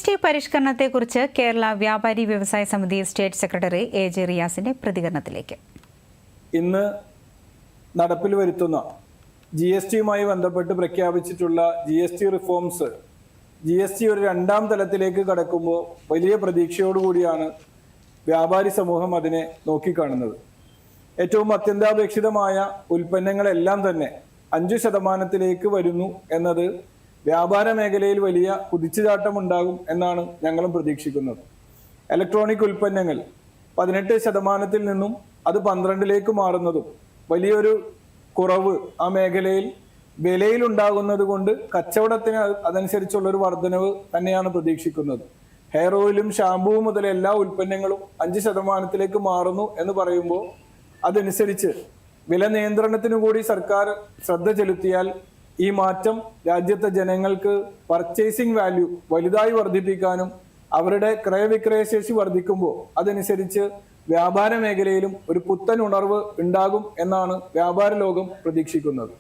GST പരിഷ്കരണത്തെക്കുറിച്ച് Kerala വ്യാപാരി വ്യവസായ സമിതി സ്റ്റേറ്റ് സെക്രട്ടറി AJ റിയാസിന്റെ പ്രതികരണത്തിലേക്ക്. ഇന്ന് നടപ്പിൽ വരുത്തുന്ന GSTയുമായി ബന്ധപ്പെട്ട് പ്രഖ്യാപിച്ചിട്ടുള്ള GST റിഫോംസ് GST ഒരു രണ്ടാം തലത്തിലേക്ക് കടക്കുമ്പോൾ വലിയ പ്രതീക്ഷയോടുകൂടിയാണ് വ്യാപാരി സമൂഹം അതിനെ നോക്കിക്കാണുന്നത്. ഏറ്റവും അത്യന്താപേക്ഷിതമായ ഉൽപ്പന്നങ്ങളെല്ലാം തന്നെ 5% വരുന്നു എന്നത് വ്യാപാര മേഖലയിൽ വലിയ കുതിച്ചുചാട്ടം ഉണ്ടാകും എന്നാണ് ഞങ്ങളും പ്രതീക്ഷിക്കുന്നത്. ഇലക്ട്രോണിക് ഉൽപ്പന്നങ്ങൾ 18% നിന്നും അത് 12% മാറുന്നതും വലിയൊരു കുറവ് ആ മേഖലയിൽ വിലയിൽ ഉണ്ടാകുന്നത് കൊണ്ട് കച്ചവടത്തിന് അതനുസരിച്ചുള്ളൊരു വർധനവ് തന്നെയാണ് പ്രതീക്ഷിക്കുന്നത്. ഹെയർ ഓയിലും ഷാമ്പുവും മുതൽ എല്ലാ ഉൽപ്പന്നങ്ങളും 5% മാറുന്നു എന്ന് പറയുമ്പോൾ അതനുസരിച്ച് വില നിയന്ത്രണത്തിനു കൂടി സർക്കാർ ശ്രദ്ധ ചെലുത്തിയാൽ ഈ മാറ്റം രാജ്യത്തെ ജനങ്ങൾക്ക് പർച്ചേസിംഗ് വാല്യൂ വലുതായി വർദ്ധിപ്പിക്കാനും അവരുടെ ക്രയവിക്രയശേഷി വർദ്ധിക്കുമ്പോൾ അതനുസരിച്ച് വ്യാപാര മേഖലയിലും ഒരു പുത്തൻ ഉണർവ് ഉണ്ടാകും എന്നാണ് വ്യാപാര ലോകം പ്രതീക്ഷിക്കുന്നത്.